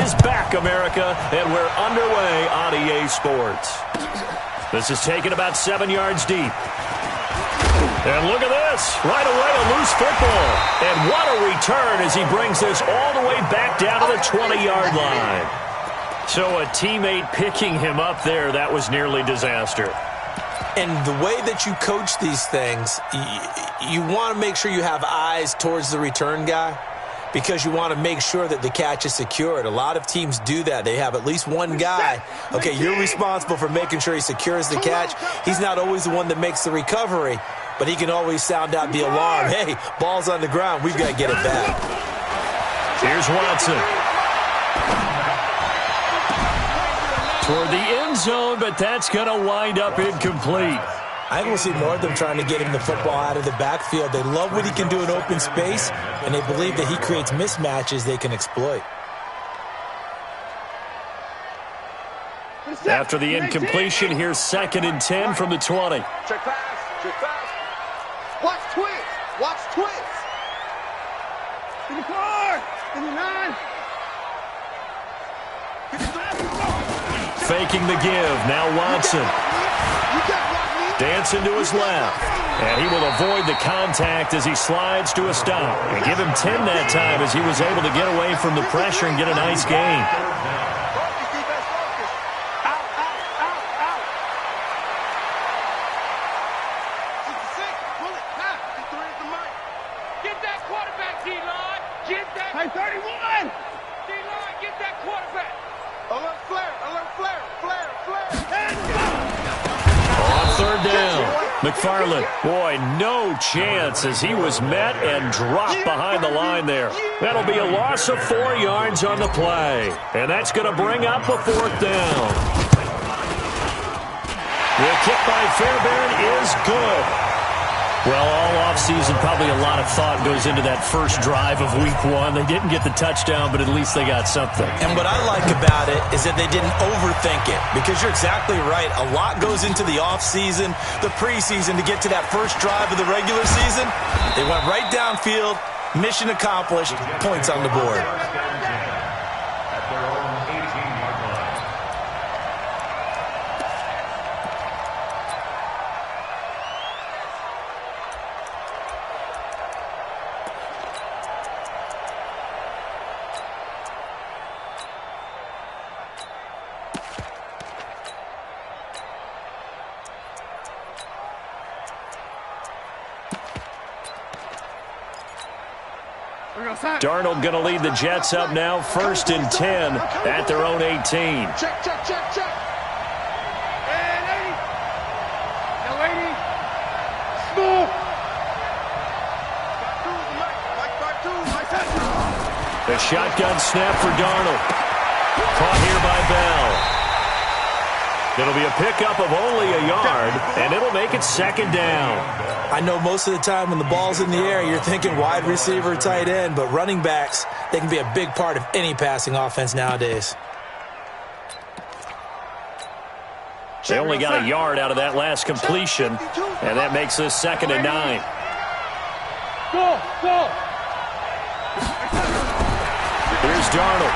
is back, America, and we're underway on EA Sports. This is taken about 7 yards deep. And look at this. Right away, a loose football. And what a return as he brings this all the way back down to the 20-yard line. So a teammate picking him up there, that was nearly disaster. And the way that you coach these things, you want to make sure you have eyes towards the return guy because you want to make sure that the catch is secured. A lot of teams do that. They have at least one guy. Okay, you're responsible for making sure he secures the catch. He's not always the one that makes the recovery, but he can always sound out the alarm. Hey, ball's on the ground. We've got to get it back. Here's Watson. Toward the end zone, but that's going to wind up incomplete. I think we'll see more of them trying to get him the football out of the backfield. They love what he can do in open space, and they believe that he creates mismatches they can exploit. After the incompletion, here's 2nd and 10 from the 20. Check pass, check pass. Watch twins, watch twins. In the 4, in the 9. Faking the give. Now Watson. Dancing to his left. And he will avoid the contact as he slides to a stop. And give him 10 that time as he was able to get away from the pressure and get a nice gain. Get that quarterback, D-line. Get that. Hey, 31. D-line, get that quarterback. Alert flare, alert flare, flare, flare. On 3rd down, McFarland. Boy, no chance as he was met and dropped behind the line there. That'll be a loss of 4 yards on the play. And that's going to bring up a 4th down. The kick by Fairbairn is good. Well, all offseason, probably a lot of thought goes into that first drive of week 1. They didn't get the touchdown, but at least they got something. And what I like about it is that they didn't overthink it, because you're exactly right. A lot goes into the offseason, the preseason, to get to that first drive of the regular season. They went right downfield, mission accomplished, points on the board. Darnold going to lead the Jets up now, 1st and 10 at their own 18. Check, check, check, check. And 80. No 80. Smooth. The shotgun snap for Darnold. Caught here by Bell. It'll be a pickup of only a yard, and it'll make it 2nd down. I know most of the time when the ball's in the air, you're thinking wide receiver, tight end, but running backs, they can be a big part of any passing offense nowadays. They only got a yard out of that last completion, and that makes this 2nd and 9. Go, go. Here's Darnold.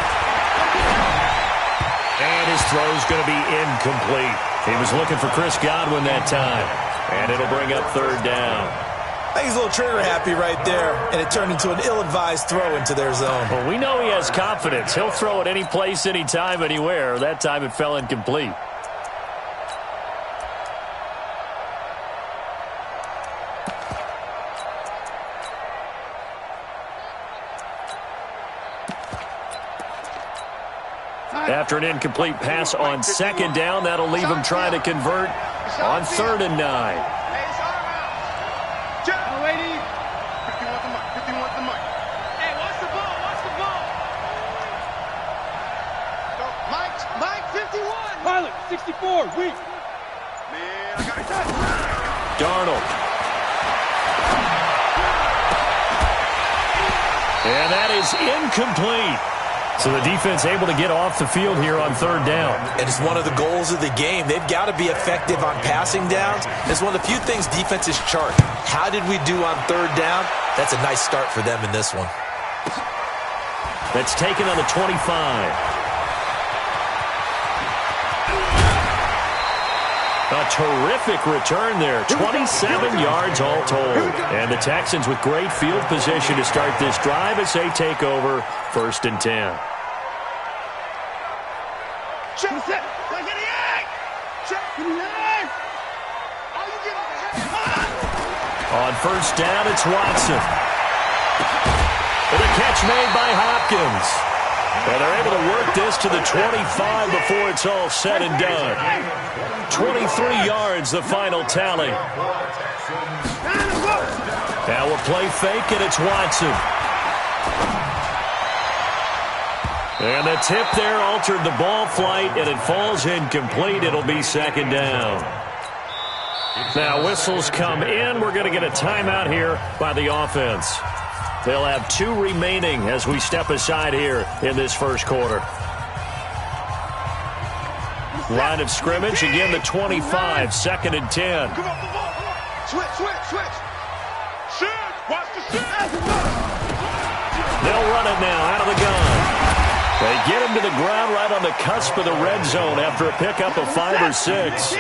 And his throw's going to be incomplete. He was looking for Chris Godwin that time. And it'll bring up 3rd down. I think he's a little trigger happy right there, and it turned into an ill-advised throw into their zone. Well, we know he has confidence. He'll throw it any place, anytime, anywhere. That time it fell incomplete. After an incomplete pass on 2nd down, that'll leave him trying to convert on 3rd and 9. Hey, watch the ball, watch the ball. Mike, 51. Pilot, 64, weak. Man, I got it. Darnold. And that is incomplete. So the defense able to get off the field here on 3rd down. And it's one of the goals of the game. They've got to be effective on passing downs. It's one of the few things defenses chart. How did we do on 3rd down? That's a nice start for them in this one. That's taken on the 25. A terrific return there. 27 yards all told. And the Texans with great field position to start this drive as they take over 1st and 10. On 1st down, it's Watson. And a catch made by Hopkins. And they're able to work this to the 25 before it's all said and done. 23 yards, the final tally. Now we'll play fake, and it's Watson. And the tip there altered the ball flight, and it falls incomplete. It'll be 2nd down. Now whistles come in. We're going to get a timeout here by the offense. They'll have 2 remaining as we step aside here in this 1st quarter. Line of scrimmage, again the 25, 2nd and 10. Come on. Switch. Shoot. Watch the shoot. They'll run it now out of the gun. They get him to the ground right on the cusp of the red zone after a pickup of 5 or 6.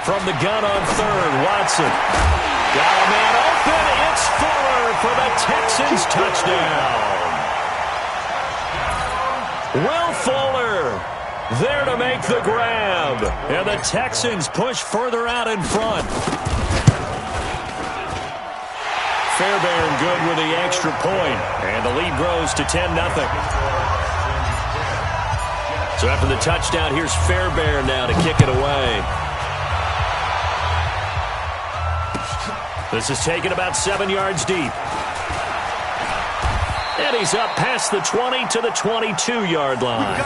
From the gun on 3rd, Watson. Got a man open. It's Fuller for the Texans touchdown. Will Fuller there to make the grab. And the Texans push further out in front. Fairbairn good with the extra point. And the lead grows to 10-0. So after the touchdown, here's Fairbairn now to kick it away. This is taken about 7 yards deep. And he's up past the 20 to the 22-yard line.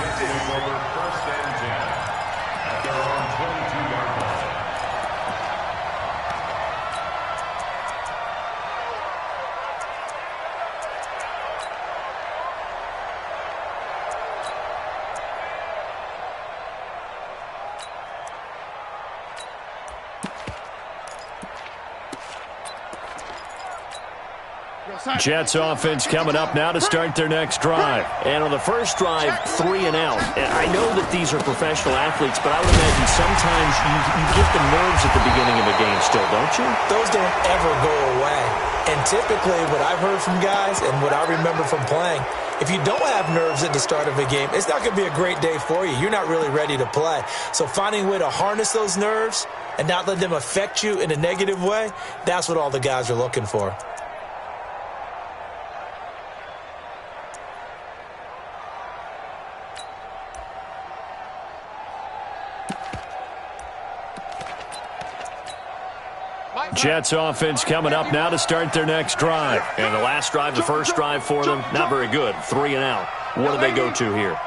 Jets offense coming up now to start their next drive. And on the first drive, 3 and out. And I know that these are professional athletes, but I would imagine sometimes you get the nerves at the beginning of a game still, don't you? Those don't ever go away. And typically what I've heard from guys and what I remember from playing, if you don't have nerves at the start of a game, it's not going to be a great day for you. You're not really ready to play. So finding a way to harness those nerves and not let them affect you in a negative way, that's what all the guys are looking for. Jets offense coming up now to start their next drive. And the last drive, the first drive for them, not very good. 3 and out. What do they go to here?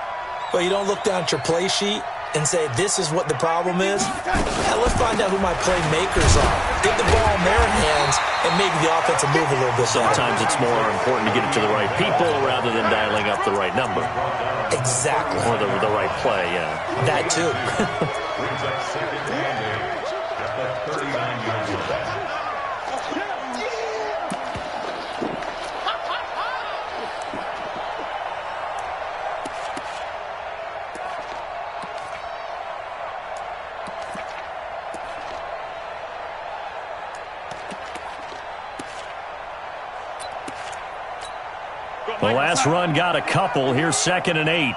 Well, you don't look down at your play sheet and say, this is what the problem is. Yeah, let's find out who my playmakers are. Get the ball in their hands and maybe the offense will move a little bit. Sometimes it's more important to get it to the right people rather than dialing up the right number. Exactly. Or the right play, yeah. That too. The last run got a couple. Here's 2nd and 8.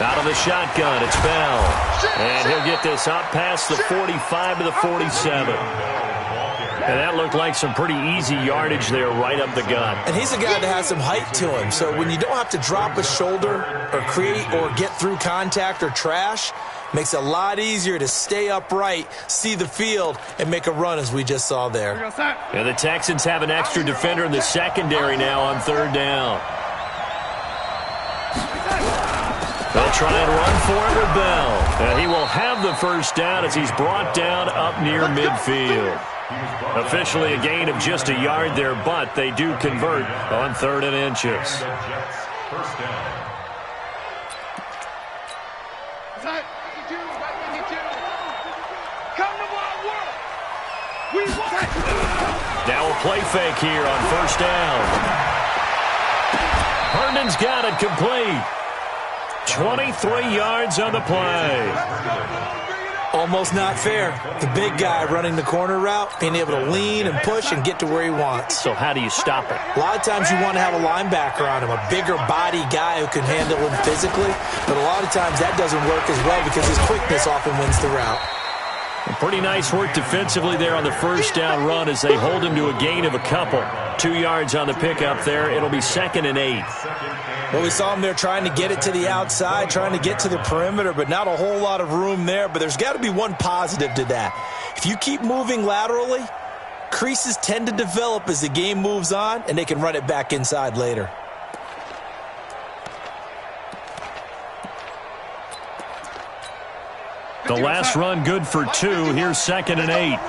Out of the shotgun, it's Bell. And he'll get this up past the 45 to the 47. And that looked like some pretty easy yardage there right up the gut. And he's a guy that has some height to him. So when you don't have to drop a shoulder or create or get through contact or trash, makes it a lot easier to stay upright, see the field, and make a run as we just saw there. And the Texans have an extra defender in the secondary now on 3rd down. They'll try and run for it with Bell. And he will have the first down as he's brought down up near midfield. Officially a gain of just a yard there, but they do convert on 3rd and inches. Now a play fake here on first down. Herndon's got it complete. 23 yards on the play. Almost not fair. The big guy running the corner route, being able to lean and push and get to where he wants. So how do you stop it? A lot of times you want to have a linebacker on him, a bigger body guy who can handle him physically. But a lot of times that doesn't work as well because his quickness often wins the route. Pretty nice work defensively there on the first down run as they hold him to a gain of a couple. 2 yards on the pickup there. It'll be 2nd and 8. Well, we saw him there trying to get it to the outside, trying to get to the perimeter, but not a whole lot of room there. But there's got to be one positive to that. If you keep moving laterally, creases tend to develop as the game moves on, and they can run it back inside later. The last run good for 2. Here's 2nd and 8.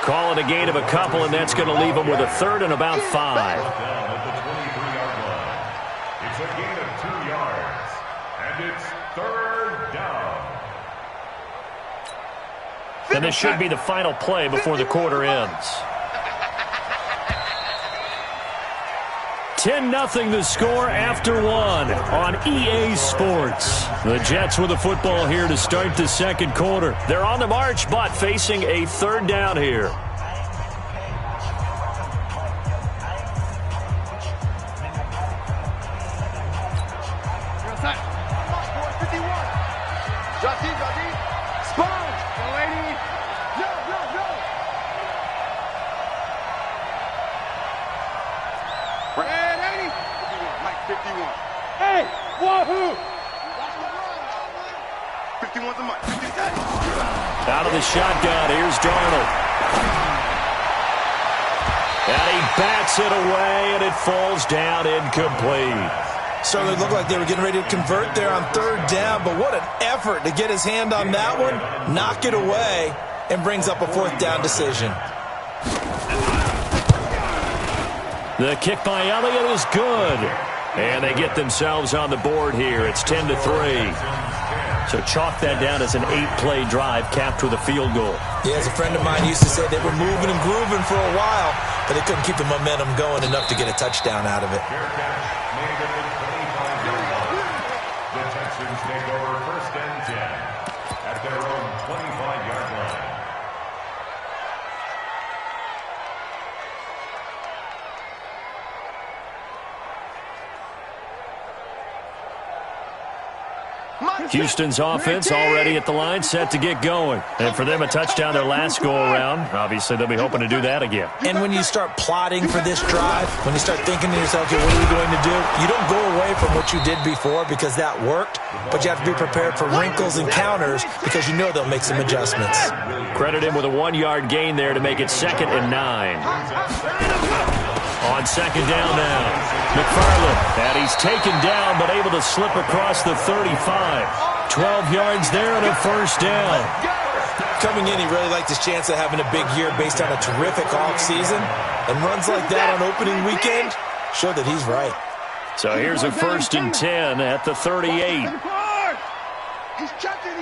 Call it a gain of a couple, and that's going to leave them with a 3rd and about 5. It's a gain of 2 yards, and it's 3rd down. And this should be the final play before the quarter ends. 10-0 the score after 1 on EA Sports. The Jets with the football here to start the second quarter. They're on the march, but facing a 3rd down here. Out of the shotgun, here's Darnold. And he bats it away, and it falls down incomplete. Certainly looked like they were getting ready to convert there on 3rd down, but what an effort to get his hand on that one, knock it away, and brings up a 4th down decision. The kick by Elliott is good. And they get themselves on the board here. It's 10-3. So chalk that down as an 8-play drive capped with a field goal. Yeah, as a friend of mine used to say, they were moving and grooving for a while, but they couldn't keep the momentum going enough to get a touchdown out of it. The Texans take over 1st and 10 at their own 25-yard line. Houston's offense already at the line, set to get going. And for them, a touchdown their last go-around. Obviously, they'll be hoping to do that again. And when you start plotting for this drive, when you start thinking to yourself, okay, what are we going to do? You don't go away from what you did before because that worked, but you have to be prepared for wrinkles and counters because you know they'll make some adjustments. Credit him with a 1-yard gain there to make it 2nd and 9. On 2nd down now, McFarland, and he's taken down but able to slip across the 35. 12 yards there and a 1st down. Coming in, he really liked his chance of having a big year based on a terrific offseason, and runs like that on opening weekend show that he's right. So here's a 1st and 10 at the 38. He's checking.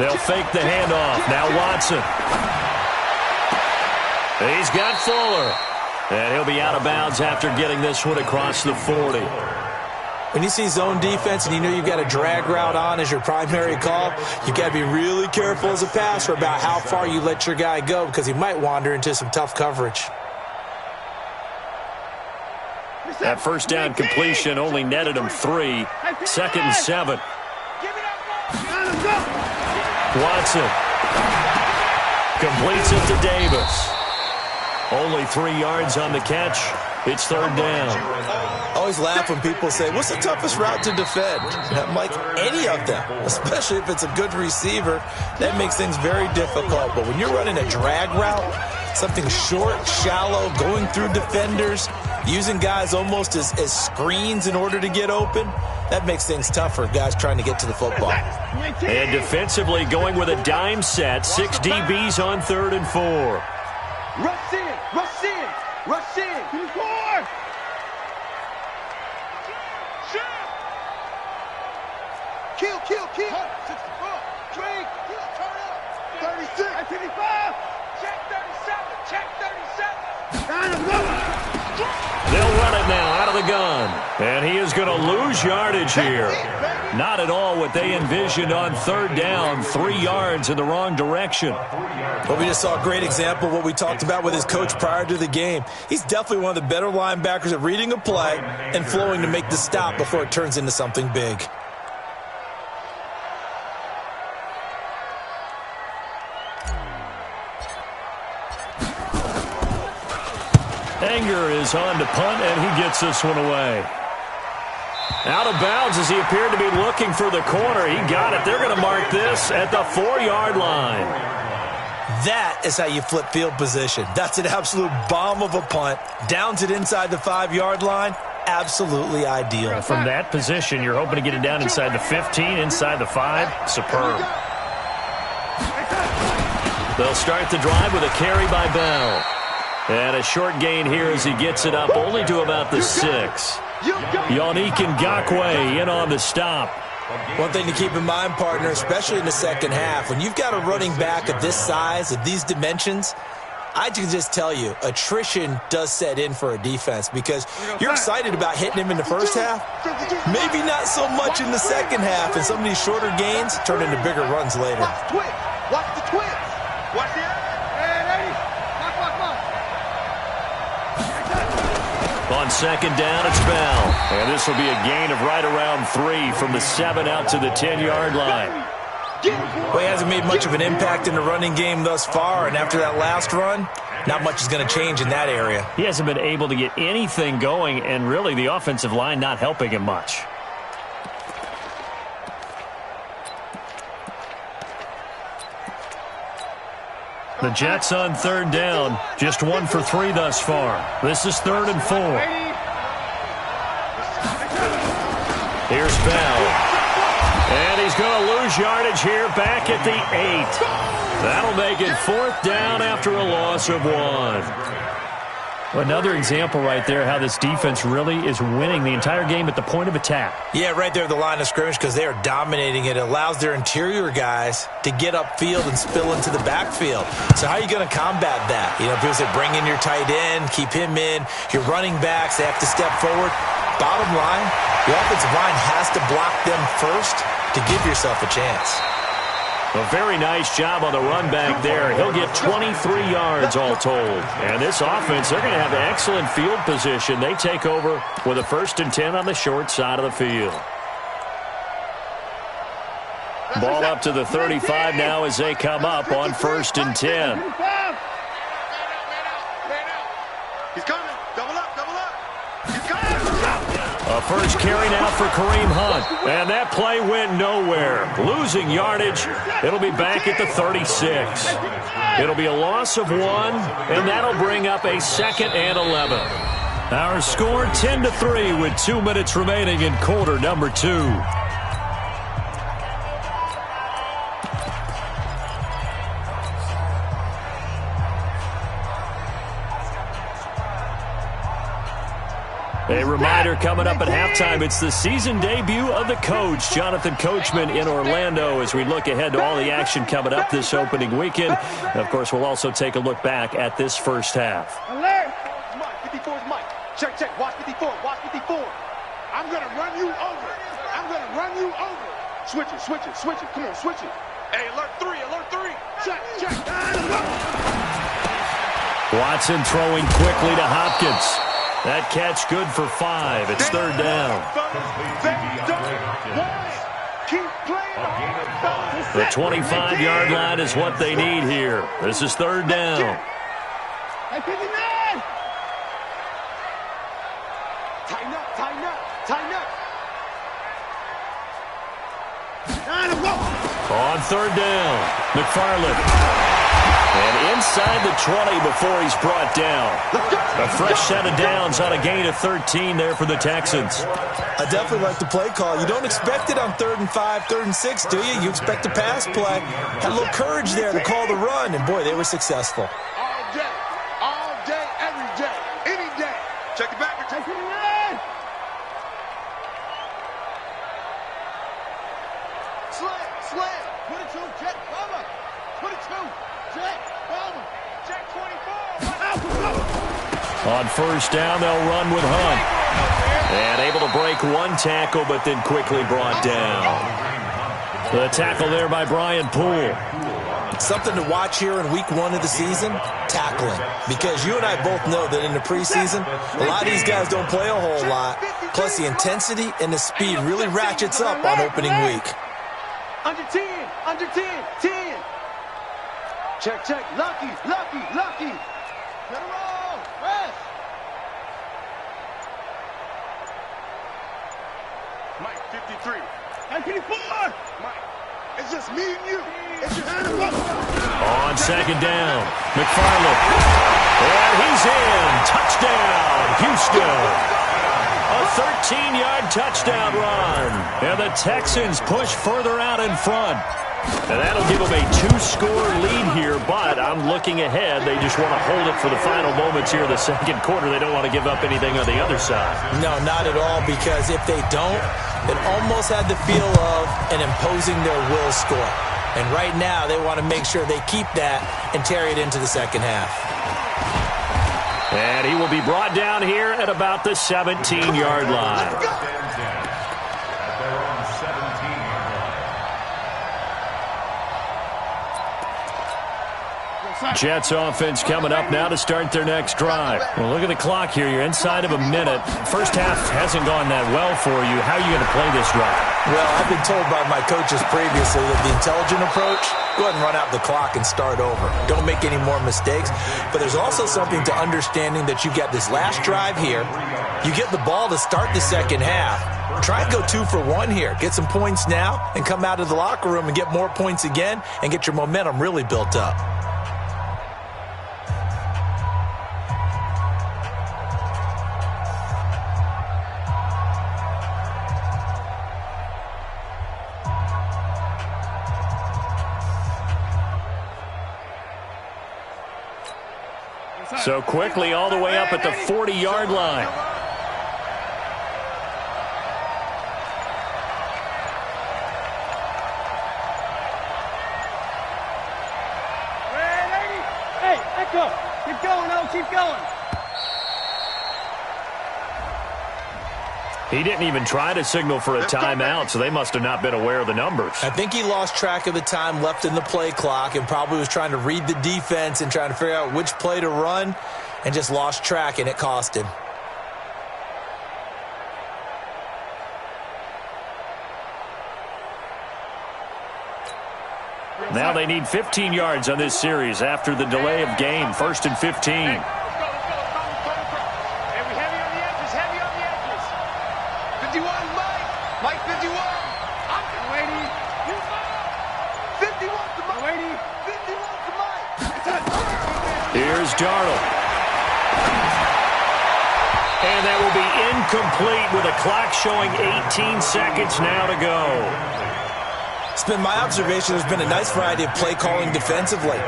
They'll fake the handoff. Now Watson. He's got Fuller. And he'll be out of bounds after getting this one across the 40. When you see zone defense and you know you've got a drag route on as your primary call, you've got to be really careful as a passer about how far you let your guy go because he might wander into some tough coverage. That 1st down completion only netted him 3. 2nd and 7. Watson completes it to Davis. Only 3 yards on the catch. It's 3rd down. I always laugh when people say, what's the toughest route to defend? And I'm like, any of them, especially if it's a good receiver. That makes things very difficult. But when you're running a drag route, something short, shallow, going through defenders, using guys almost as screens in order to get open, that makes things tough for guys trying to get to the football. And defensively going with a dime set, 6 DBs on 3rd and 4. Rush in. Kill. 64. Drink. Turn up. 36. 55. Check 37. Check 37. They'll run it now out of the gun. And he is going to lose yardage here. Not at all what they envisioned on third down. 3 yards in the wrong direction. Well, we just saw a great example of what we talked about with his coach prior to the game. He's definitely one of the better linebackers at reading a play and flowing to make the stop before it turns into something big. Anger is on to punt, and he gets this one away. Out of bounds as he appeared to be looking for the corner. He got it. They're going to mark this at the 4-yard line. That is how you flip field position. That's an absolute bomb of a punt. Downs it inside the 5-yard line. Absolutely ideal. From that position, you're hoping to get it down inside the 15, inside the 5. Superb. They'll start the drive with a carry by Bell. And a short gain here as he gets it up only to about the 6. Yannick Ngakoue in on the stop. One thing to keep in mind, partner, especially in the second half, when you've got a running back of this size, of these dimensions, I can just tell you, attrition does set in for a defense because you're excited about hitting him in the first half. Maybe not so much in the second half, and some of these shorter gains turn into bigger runs later. Watch the twins. Watch the On second down, it's Bell. And this will be a gain of right around 3 from the 7 out to the 10-yard line. Well, he hasn't made much of an impact in the running game thus far, and after that last run, not much is going to change in that area. He hasn't been able to get anything going, and really the offensive line not helping him much. The Jets on third down, just 1 for 3 thus far. This is 3rd and 4. Here's Bell. And he's going to lose yardage here back at the 8. That'll make it 4th down after a loss of 1. Another example right there how this defense really is winning the entire game at the point of attack. Yeah, right there at the line of scrimmage because they are dominating it. It allows their interior guys to get upfield and spill into the backfield. So how are you going to combat that? You know, people say bring in your tight end, keep him in. Your running backs, they have to step forward. Bottom line, the offensive line has to block them first to give yourself a chance. A very nice job on the run back there. He'll get 23 yards all told. And this offense, they're going to have excellent field position. They take over with a 1st and 10 on the short side of the field. Ball up to the 35 now as they come up on 1st and 10. He's coming. Double up. He's coming. A first carry now for Kareem Hunt. And that play went nowhere. Losing yardage. It'll be back at the 36. It'll be a loss of 1, and that'll bring up a 2nd and 11. Our score 10-3 with 2 minutes remaining in quarter number 2. A reminder coming up at halftime, it's the season debut of the coach, Jonathan Coachman in Orlando, as we look ahead to all the action coming up this opening weekend. And, of course, we'll also take a look back at this first half. Alert! 54's Mike. Check. Watch 54. I'm going to run you over. Switch it. Come on, switch it. Hey, alert 3. Check. Watson throwing quickly to Hopkins. That catch good for 5. It's 3rd down. The 25-yard line is what they need here. This is 3rd down. On 3rd down, McFarland. And inside the 20 before he's brought down. A fresh set of downs on a gain of 13 there for the Texans. I definitely like the play call. You don't expect it on 3rd and 5, 3rd and 6, do you? You expect a pass play. Had a little courage there to call the run, and boy, they were successful. All day, every day, any day. Check it back. On first down, they'll run with Hunt. And able to break one tackle, but then quickly brought down. The tackle there by Brian Poole. Something to watch here in week 1 of the season, tackling. Because you and I both know that in the preseason, a lot of these guys don't play a whole lot. Plus, the intensity and the speed really ratchets up on opening week. Under 10, under 10, 10. Check, check, lucky, lucky, lucky. Let it roll, rest. Mike, 53. Mike, 54. Mike, it's just me and you. It's your hand up. On second down, McFarland. And he's in. Touchdown, Houston. A 13-yard touchdown run. And the Texans push further out in front. And that'll give them a 2-score lead here, but I'm looking ahead. They just want to hold it for the final moments here in the second quarter. They don't want to give up anything on the other side. No, not at all, because if they don't, it almost had the feel of an imposing their will score. And right now, they want to make sure they keep that and carry it into the second half. And he will be brought down here at about the 17-yard line. Jets offense coming up now to start their next drive. Well, look at the clock here. You're inside of a minute. First half hasn't gone that well for you. How are you going to play this drive? Well, I've been told by my coaches previously that the intelligent approach, go ahead and run out the clock and start over. Don't make any more mistakes. But there's also something to understanding that you get this last drive here. You get the ball to start the second half. Try and go 2 for 1 here. Get some points now and come out of the locker room and get more points again and get your momentum really built up. So quickly all the way up at the 40-yard line. Hey, echo. Keep going, oh, keep going. He didn't even try to signal for a timeout, so they must have not been aware of the numbers. I think he lost track of the time left in the play clock and probably was trying to read the defense and trying to figure out which play to run and just lost track, and it cost him. Now they need 15 yards on this series after the delay of game. 1st and 15. Here's Darnold. And that will be incomplete with a clock showing 18 seconds now to go. It's been my observation there's been a nice variety of play calling defensively.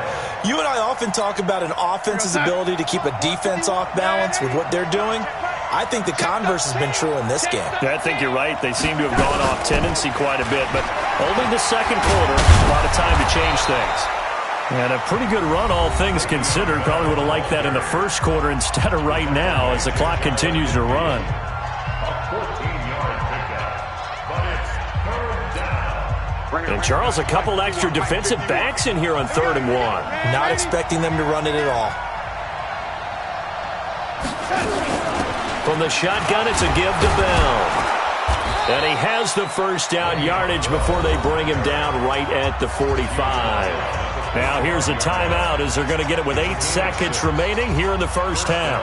You and I often talk about an offense's ability to keep a defense off balance with what they're doing. I think the converse has been true in this game. I think you're right. They seem to have gone off tendency quite a bit, but only the second quarter, a lot of time to change things. And a pretty good run, all things considered. Probably would have liked that in the first quarter instead of right now as the clock continues to run. A 14-yard pickup, but it's 3rd down. And Charles, a couple extra defensive backs in here on 3rd and 1. Not expecting them to run it at all. From the shotgun, it's a give to Bell. And he has the first down yardage before they bring him down right at the 45. Now here's a timeout as they're going to get it with 8 seconds remaining here in the first half.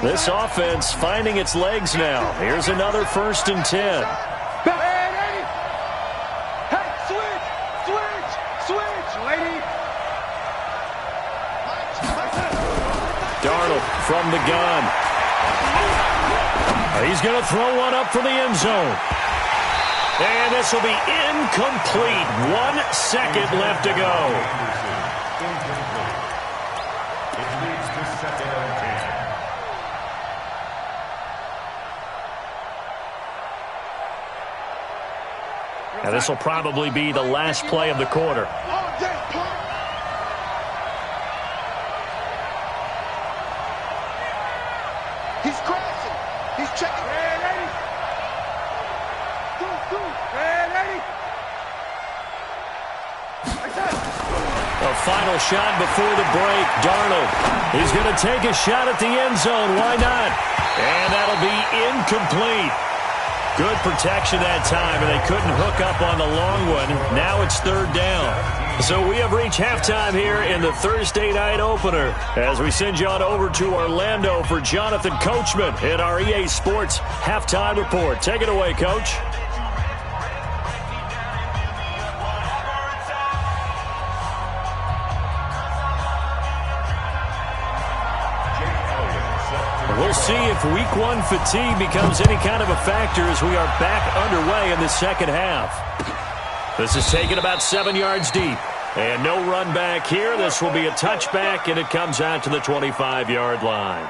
This offense finding its legs now. Here's another 1st and 10. Hey, switch, lady. Darnold from the gun. He's going to throw one up for the end zone. And this will be incomplete. 1 second left to go. It leads to 2nd and 10. And this will probably be the last play of the quarter. He's crashing. He's checking. Ready. Ready. A final shot before the break. Darnold. He's going to take a shot at the end zone. Why not? And that'll be incomplete. Good protection that time, and they couldn't hook up on the long one. Now it's third down. So we have reached halftime here in the Thursday night opener as we send you on over to Orlando for Jonathan Coachman in our EA Sports Halftime Report. Take it away, Coach. We'll see if week one fatigue becomes any kind of a factor as we are back underway in the second half. This is taken about 7 yards deep. And no run back here. This will be a touchback, and it comes out to the 25-yard line.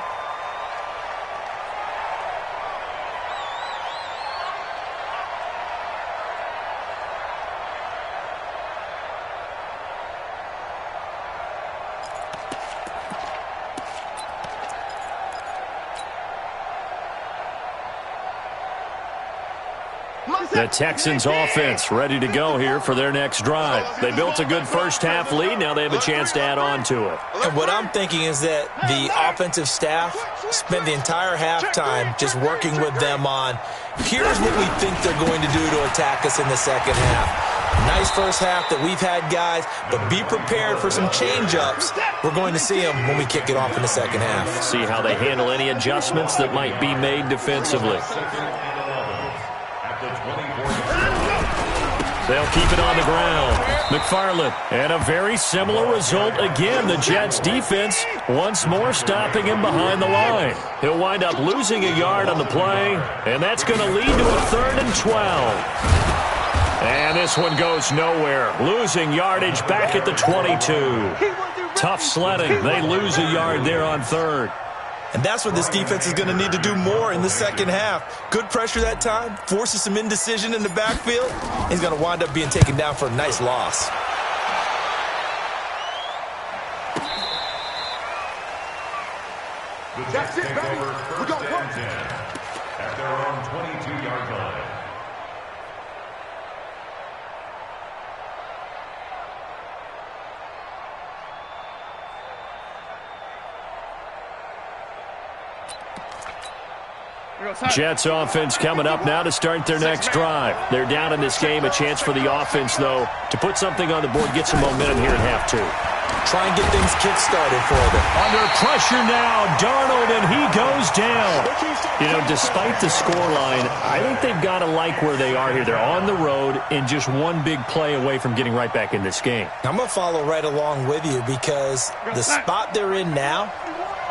The Texans offense ready to go here for their next drive. They built a good first-half lead. Now they have a chance to add on to it. And what I'm thinking is that the offensive staff spent the entire halftime just working with them on, here's what we think they're going to do to attack us in the second half. Nice first half that we've had, guys, but be prepared for some change-ups. We're going to see them when we kick it off in the second half. See how they handle any adjustments that might be made defensively. They'll keep it on the ground. McFarland, and a very similar result again. The Jets defense once more stopping him behind the line. He'll wind up losing a yard on the play, and that's going to lead to a 3rd and 12. And this one goes nowhere. Losing yardage back at the 22. Tough sledding. They lose a yard there on 3rd. And that's what this defense is going to need to do more in the second half. Good pressure that time, forces some indecision in the backfield. He's going to wind up being taken down for a nice loss. That's it, baby. We're going to work. At their own 22-yard line. Jets offense coming up now to start their next drive. They're down in this game. A chance for the offense, though, to put something on the board, get some momentum here at half 2. Try and get things kick-started for them. Under pressure now, Darnold, and he goes down. You know, despite the scoreline, I think they've got to like where they are here. They're on the road and just one big play away from getting right back in this game. I'm going to follow right along with you because the spot they're in now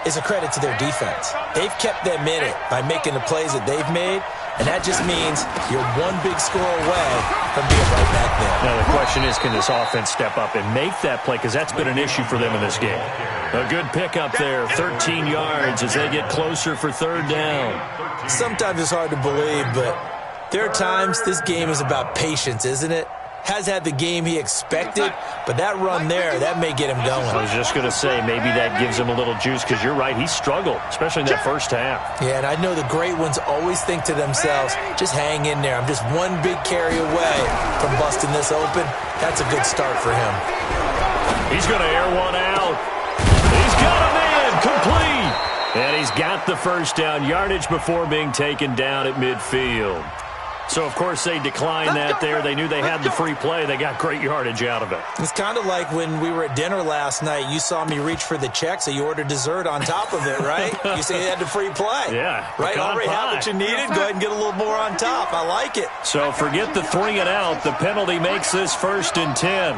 is a credit to their defense. They've kept them in it by making the plays that they've made, and that just means you're one big score away from being right back there. Now the question is, can this offense step up and make that play? Because that's been an issue for them in this game. A good pickup there, 13 yards as they get closer for 3rd down. Sometimes it's hard to believe, but there are times this game is about patience, isn't it? Has had the game he expected, but that run there, that may get him going. I was just going to say, maybe that gives him a little juice, because you're right, he struggled, especially in that first half. Yeah, and I know the great ones always think to themselves, just hang in there. I'm just one big carry away from busting this open. That's a good start for him. He's going to air one out. He's got him in, complete. And he's got the first down yardage before being taken down at midfield. So, of course, they declined that there. They knew they had the free play. They got great yardage out of it. It's kind of like when we were at dinner last night. You saw me reach for the check, so you ordered dessert on top of it, right? You say you had the free play. Yeah. Right? Already had what you needed. Go ahead and get a little more on top. I like it. So, forget the 3 and out. The penalty makes this 1st and 10.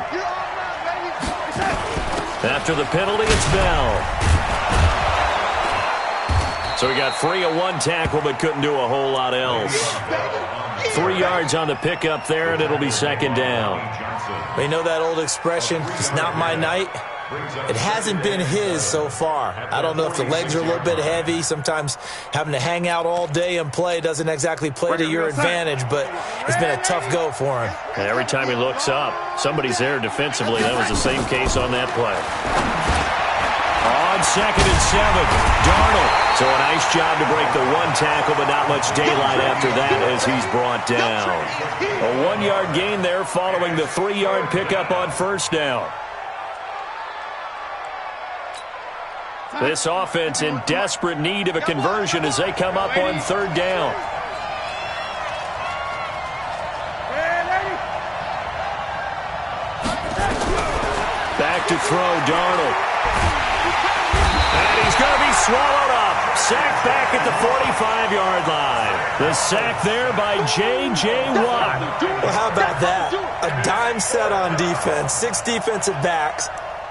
After the penalty, it's Bell. So he got free of one tackle, but couldn't do a whole lot else. 3 yards on the pickup there, and it'll be 2nd down. We know that old expression, it's not my night. It hasn't been his so far. I don't know if the legs are a little bit heavy. Sometimes having to hang out all day and play doesn't exactly play to your advantage, but it's been a tough go for him. And every time he looks up, somebody's there defensively. That was the same case on that play. On 2nd and 7, Darnold. So a nice job to break the one tackle, but not much daylight after that as he's brought down. A 1-yard gain there following the 3-yard pickup on first down. This offense in desperate need of a conversion as they come up on 3rd down. Back to throw, Darnold. And he's going to be swallowed up. Sacked back at the 45-yard line. The sack there by J.J. Watt. Well, how about that? A dime set on defense, 6 defensive backs.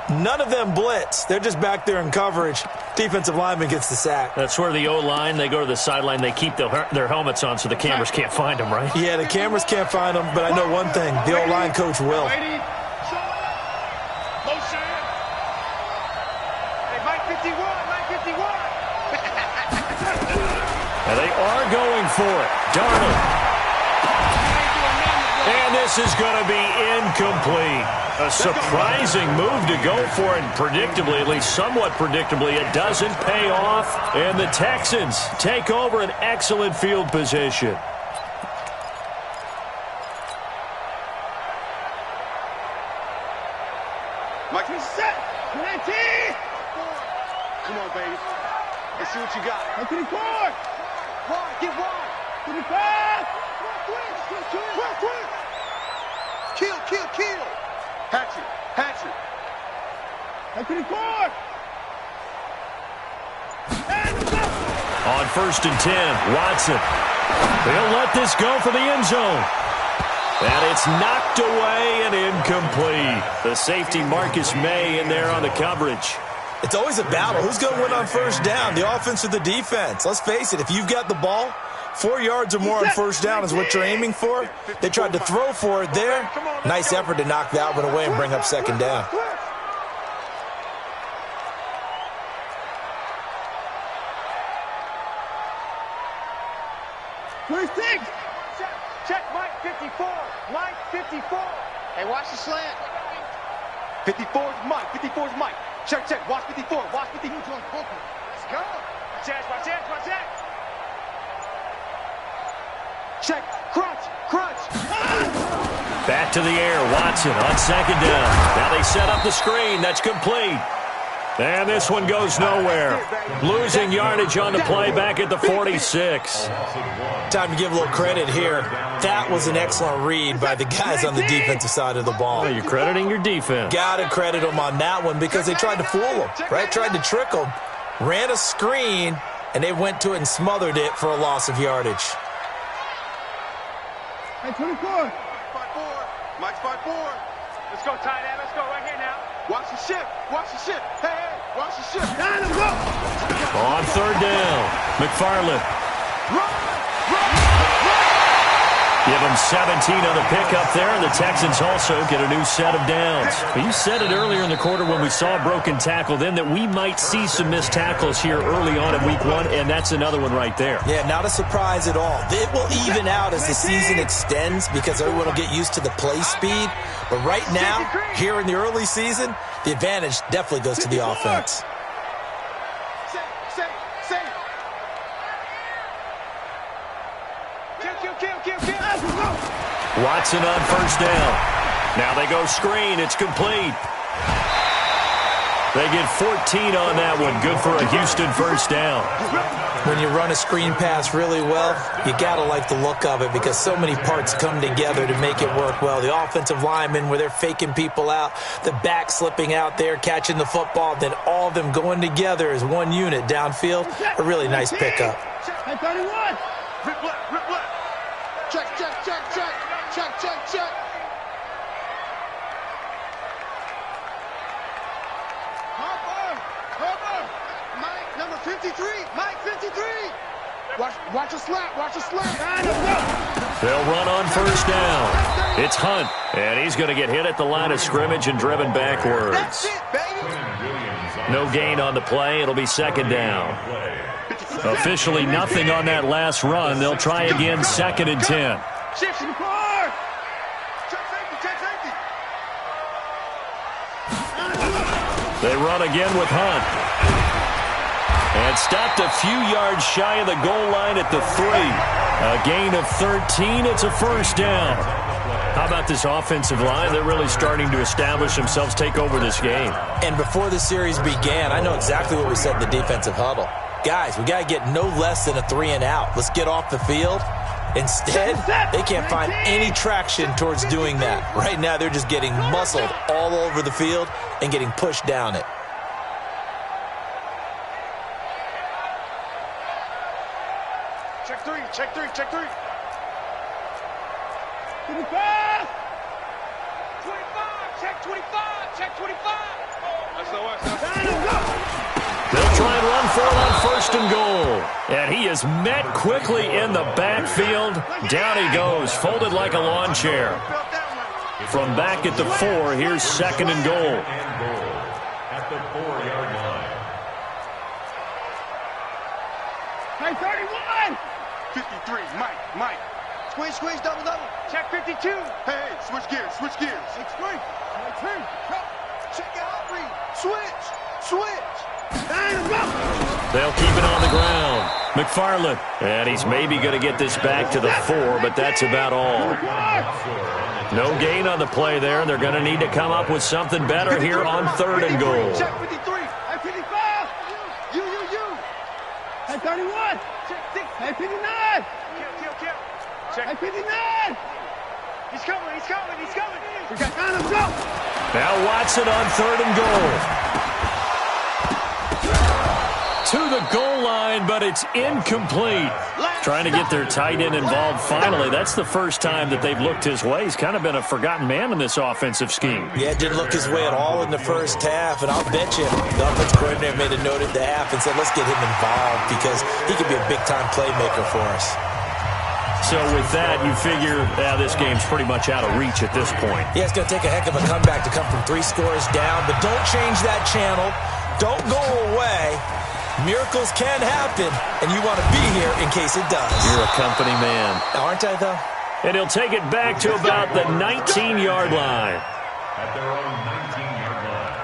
None of them blitz. They're just back there in coverage. Defensive lineman gets the sack. That's where the O-line, they go to the sideline, they keep their helmets on so the cameras can't find them, right? Yeah, the cameras can't find them, but I know one thing. The O-line coach will. Hey, Mike 51, Mike 51. And they are going for it. Darnold. And this is going to be incomplete. A surprising move to go for it. Predictably, at least somewhat predictably, it doesn't pay off. And the Texans take over an excellent field position. Mike, set. 19. Come on, baby. Let's see what you got. 24. Wide, get wide. 25. Quick. Kill. Hatchet. 24. On 1st and 10, Watson. They'll let this go for the end zone. And it's knocked away and incomplete. The safety Marcus May in there on the coverage. It's always a battle. Who's going to win on first down, the offense or the defense? Let's face it, if you've got the ball, 4 yards or more on first down is what you're aiming for. They tried to throw for it there. Nice effort to knock that one away and bring up 2nd down. Check Mike 54. Mike 54. Hey, watch the slant. 54's Mike. 54's Mike. Check. Watch 54. Watch 54. Let's go. Watch that. Check. Crunch. Back to the air. Watson on 2nd down. Now they set up the screen. That's complete. And this one goes nowhere. Losing yardage on the play back at the 46. Time to give a little credit here. That was an excellent read by the guys on the defensive side of the ball. Well, you're crediting your defense. Got to credit them on that one because they tried to fool them, right? Tried to trick them. Ran a screen, and they went to it and smothered it for a loss of yardage. Hey, 24. Mike's 5-4. Let's go, tight end. Let's go right here now. Watch the ship. Hey, watch the ship. Down and go. On 3rd down, McFarland. Run. Give them 17 on the pickup there, and the Texans also get a new set of downs. But you said it earlier in the quarter when we saw a broken tackle then that we might see some missed tackles here early on in week 1, and that's another one right there. Yeah, not a surprise at all. It will even out as the season extends because everyone will get used to the play speed. But right now, here in the early season, the advantage definitely goes to the offense. Watson on 1st down. Now they go screen. It's complete. They get 14 on that one. Good for a Houston 1st down. When you run a screen pass really well, you got to like the look of it because so many parts come together to make it work well. The offensive linemen, where they're faking people out, the back slipping out there, catching the football, then all of them going together as one unit downfield. A really nice pickup. Hey, 31. Rip left. Check. Harper. Mike, number 53. Mike, 53. Watch a slap. They'll run on first down. It's Hunt, and he's going to get hit at the line of scrimmage and driven backwards. That's it, baby. No gain on the play. It'll be second down. Officially nothing on that last run. They'll try again, 2nd and 10. Shift to the car. Check safety, check safety. They run again with Hunt. And stopped a few yards shy of the goal line at the 3. A gain of 13. It's a first down. How about this offensive line? They're really starting to establish themselves, take over this game. And before the series began, I know exactly what we said in the defensive huddle. Guys, we got to get no less than a 3 and out. Let's get off the field. Instead, they can't find any traction towards doing that. Right now, they're just getting muscled all over the field and getting pushed down it. Check 3, check 3, check 3. 25. 25, check 25, check 25. That's the worst. They'll try and run for it on first and goal. And he is met quickly in the backfield. Down he goes, folded like a lawn chair. From back at the 4, here's 2nd and goal. At the 4-yard line. Hey, 31. 53, Mike. Squeeze, squeeze, double. Check 52. Hey, switch gears. Check 3. Check out, read. Switch. They'll keep it on the ground. McFarland. And he's maybe going to get this back to the 4, but that's about all. No gain on the play there. They're going to need to come up with something better here on 3rd and goal. Check 53. Hey, 55. You. Hey, 31. Check 6. Hey, 59. Kill. Check. Hey, 59. He's coming. We got time to go. Now Watson on 3rd and goal. To the goal line, but it's incomplete. Trying to get their tight end involved finally. That's the first time that they've looked his way. He's kind of been a forgotten man in this offensive scheme. Yeah, it didn't look his way at all in the first half, and I'll bet you the offensive coordinator made a note at the half and said, let's get him involved because he could be a big-time playmaker for us. So with that, you figure this game's pretty much out of reach at this point. Yeah, it's going to take a heck of a comeback to come from 3 scores down, but don't change that channel. Don't go away. Miracles can happen, and you want to be here in case it does. You're a company man. Aren't I, though? And he'll take it back to about the 19-yard line. At their own 19-yard line.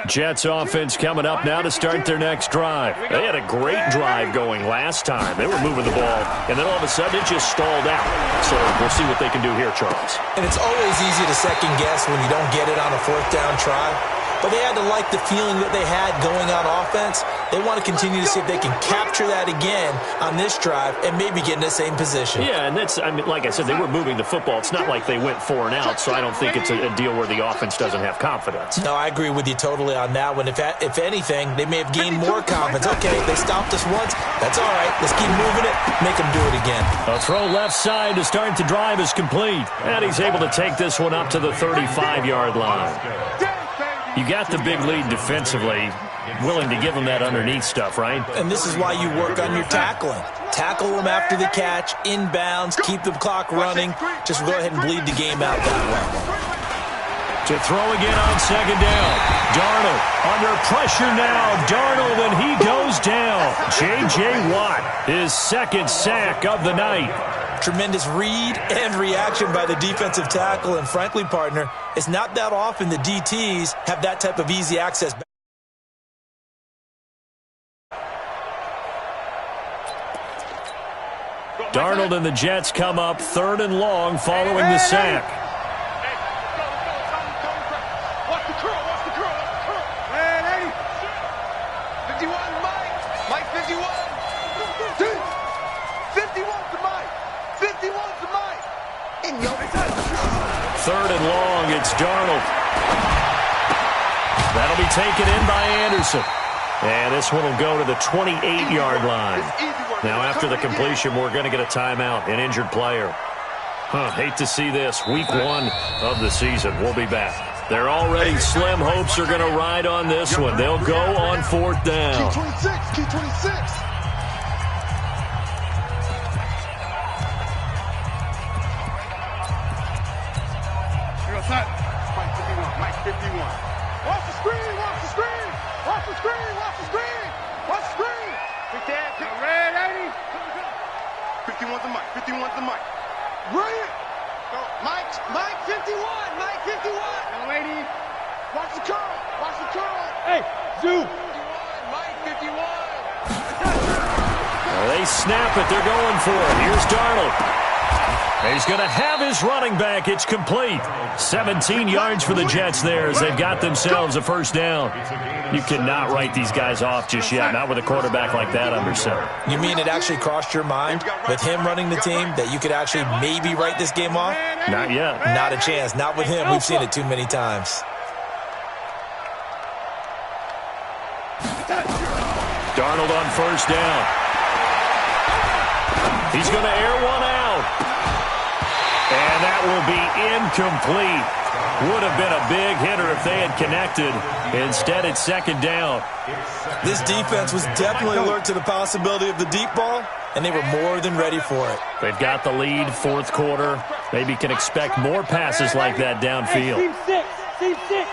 Jets offense coming up now to start their next drive. They had a great drive going last time. They were moving the ball, and then all of a sudden it just stalled out. So we'll see what they can do here, Charles. And it's always easy to second guess when you don't get it on a 4th down try. But they had to like the feeling that they had going on offense. They want to continue to see if they can capture that again on this drive and maybe get in the same position. Yeah, and that's, like I said, they were moving the football. It's not like they went 4 and out, so I don't think it's a deal where the offense doesn't have confidence. No, I agree with you totally on that one. If anything, they may have gained more confidence. Okay, they stopped us once. That's all right. Let's keep moving it. Make them do it again. A throw left side to start the drive is complete. And he's able to take this one up to the 35-yard line. You got the big lead defensively, willing to give them that underneath stuff, right? And this is why you work on your tackling. Tackle them after the catch, inbounds, keep the clock running. Just go ahead and bleed the game out that way. To throw again on 2nd down. Darnold under pressure now. Darnold, and he goes down. J.J. Watt, his 2nd sack of the night. Tremendous read and reaction by the defensive tackle. And frankly, partner, it's not that often the DTs have that type of easy access. Darnold and the Jets come up 3rd and long following the sack. Watch the curl. 51, Mike 51. 51 to Mike. 51 to Mike. In your 3rd and long, it's Darnold. That'll be taken in by Anderson. And this one will go to the 28-yard line. Now, after the completion, we're going to get a timeout, an injured player. Hate to see this. Week 1 of the season. We'll be back. They're already slim hopes are going to ride on this one. They'll go on 4th down. Key 26, key 26. Mike 51, Mike 51. Watch the screen, watch the screen. Watch the screen, watch the screen. Watch the screen. Big Dad, red 80. 51's the Mike, 51's the Mike. Brilliant. Go. Mike 51, Mike 51. Young lady, watch the curl, watch the curl. Hey, Zoo. 51, Mike 51. They snap it. They're going for it. Here's Darnold. He's going to have his running back. It's complete. 17 yards for the Jets there as they've got themselves a 1st down. You cannot write these guys off just yet, not with a quarterback like that under center. You mean it actually crossed your mind with him running the team that you could actually maybe write this game off? Not yet. Not a chance. Not with him. We've seen it too many times. Darnold on 1st down. He's going to air one out. And that will be incomplete. Would have been a big hitter if they had connected. Instead, it's 2nd down. This defense was definitely alert to the possibility of the deep ball, and they were more than ready for it. They've got the lead, 4th quarter. Maybe can expect more passes like that downfield. Team 6, team 6. Okay,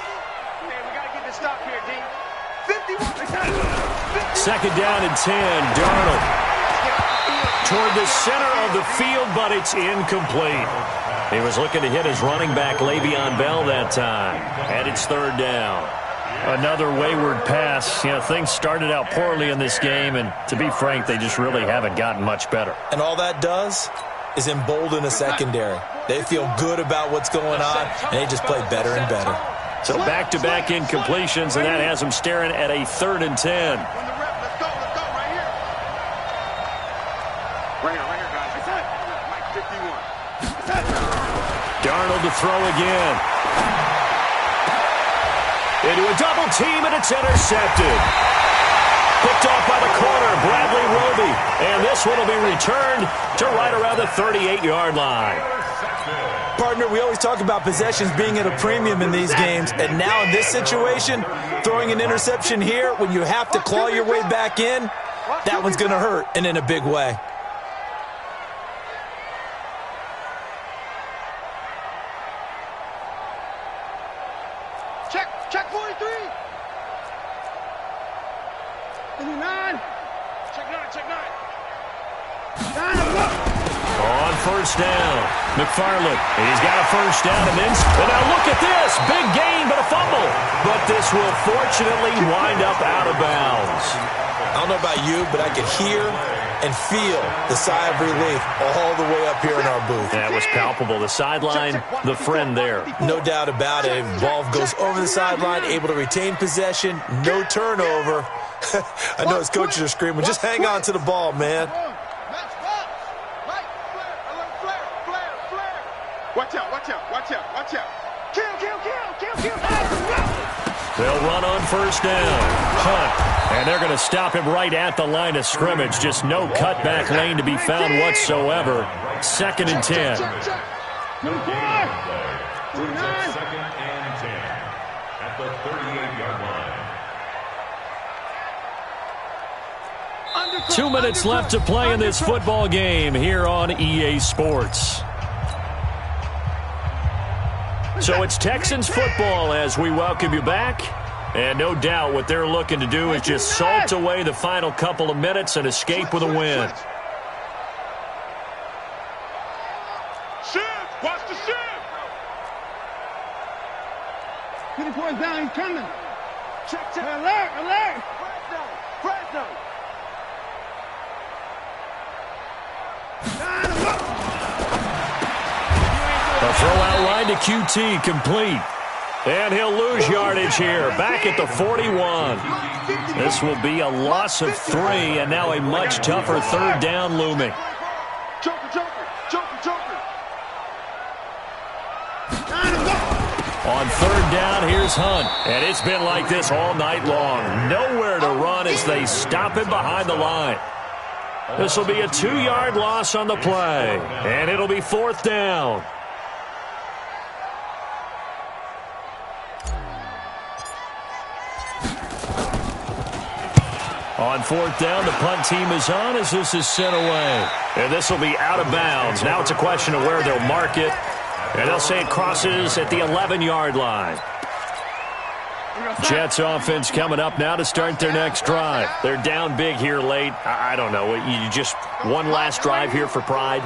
we got to get this stop here, D. 51. 2nd down and 10. Darnold toward the center of the field, but it's incomplete. He was looking to hit his running back, Le'Veon Bell, that time. And it's 3rd down. Another wayward pass. You know, things started out poorly in this game, and to be frank, they just really haven't gotten much better. And all that does is embolden a secondary. They feel good about what's going on, and they just play better and better. So back-to-back incompletions, and that has them staring at a 3rd and 10. Let's go, right here. Right here, guys. Mike 51. Darnold to throw again. Into a double team, and it's intercepted. Picked off by the corner, Bradley Roby. And this one will be returned to right around the 38-yard line. Partner, we always talk about possessions being at a premium in these games, and now in this situation, throwing an interception here when you have to claw your way back in, that one's going to hurt, and in a big way. Check 43. 59. Check 9. On 1st down, McFarland. He's got a 1st down, and now look at this. Big gain, but a fumble. But this will fortunately wind up out of bounds. I don't know about you, but I could hear and feel the sigh of relief all the way up here in our booth. That was palpable. The sideline, the friend there. No doubt about it. Ball goes over the sideline, able to retain possession, no turnover. I know his coaches are screaming, just hang on to the ball, man. Watch out. Kill. They'll run on 1st down. Hunt. And they're going to him right at the line of scrimmage. Just no cutback lane to be found whatsoever. 2nd and 10. Check. No gain play. Brings up 2nd and 10 at the 38-yard line. 2 minutes left to play in this football game here on EA Sports. So it's Texans football as we welcome you back. And no doubt what they're looking to do is just salt away the final couple of minutes and escape with a win. Shift! Watch the shift! 24 is down, he's coming. Check. Alert! Fresno! A throw out line to QT, complete. And he'll lose yardage here, back at the 41. This will be a loss of 3, and now a much tougher 3rd down looming. Joker. On 3rd down, here's Hunt. And it's been like this all night long. Nowhere to run as they stop him behind the line. This will be a 2-yard loss on the play, and it'll be 4th down. On 4th down, the punt team is on as this is sent away. And this will be out of bounds. Now it's a question of where they'll mark it. And they'll say it crosses at the 11-yard line. Jets offense coming up now to start their next drive. They're down big here late. I don't know. You just one last drive here for pride?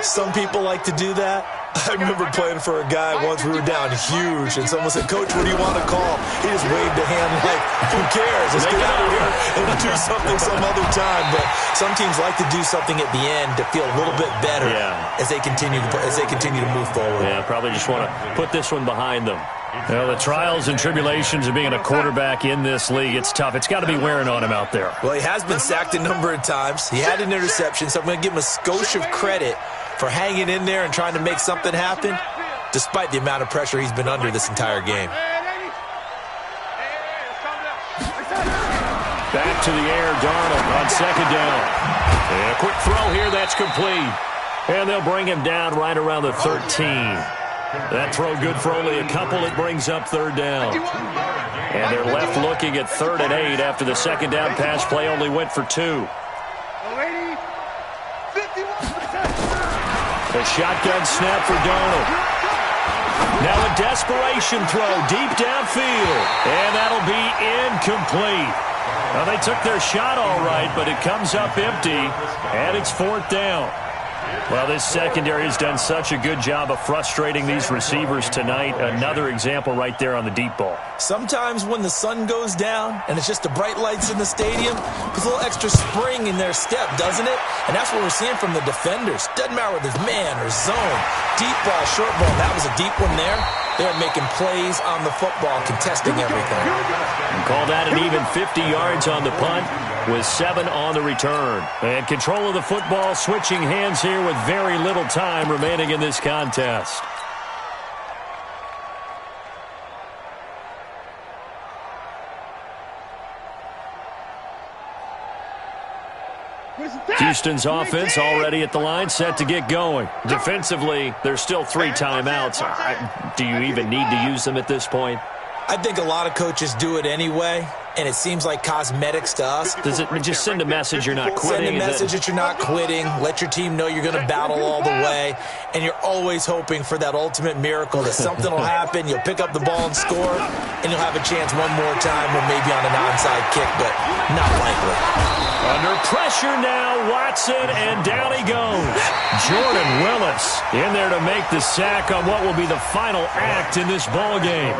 Some people like to do that. I remember playing for a guy once. We were down huge, and someone said, "Coach, what do you want to call?" He just waved a hand like, who cares? Let's get out of here and do something some other time. But some teams like to do something at the end to feel a little bit better as they continue to move forward. Yeah, probably just want to put this one behind them. Well, the trials and tribulations of being a quarterback in this league, it's tough. It's got to be wearing on him out there. Well, he has been sacked a number of times. He had an interception, so I'm going to give him a skosh of credit for hanging in there and trying to make something happen, despite the amount of pressure he's been under this entire game. Back to the air, Darnold on 2nd down. And a quick throw here, that's complete. And they'll bring him down right around the 13. That throw good for only a couple. It brings up 3rd down. And they're left looking at 3rd and 8 after the 2nd down pass play only went for 2. A shotgun snap for Darnold. Now a desperation throw deep downfield. And that'll be incomplete. Well, they took their shot all right, but it comes up empty. And it's 4th down. Well, this secondary has done such a good job of frustrating these receivers tonight. Another example right there on the deep ball. Sometimes when the sun goes down and it's just the bright lights in the stadium, there's a little extra spring in their step, doesn't it? And that's what we're seeing from the defenders. Doesn't matter whether it's man or zone. Deep ball, short ball. That was a deep one there. They're making plays on the football, contesting everything. And call that an even 50 yards on the punt with 7 on the return. And control of the football switching hands here with very little time remaining in this contest. Houston's offense already at the line, set to get going. Defensively, there's still 3 timeouts. Do you even need to use them at this point? I think a lot of coaches do it anyway, and it seems like cosmetics to us. Does it just send a message you're not quitting? Send a message that you're not quitting. Let your team know you're going to battle all the way, and you're always hoping for that ultimate miracle that something will happen, you'll pick up the ball and score, and you'll have a chance one more time or maybe on an onside kick, but not likely. Under pressure now, Watson, and down he goes. Jordan Willis in there to make the sack on what will be the final act in this ball game.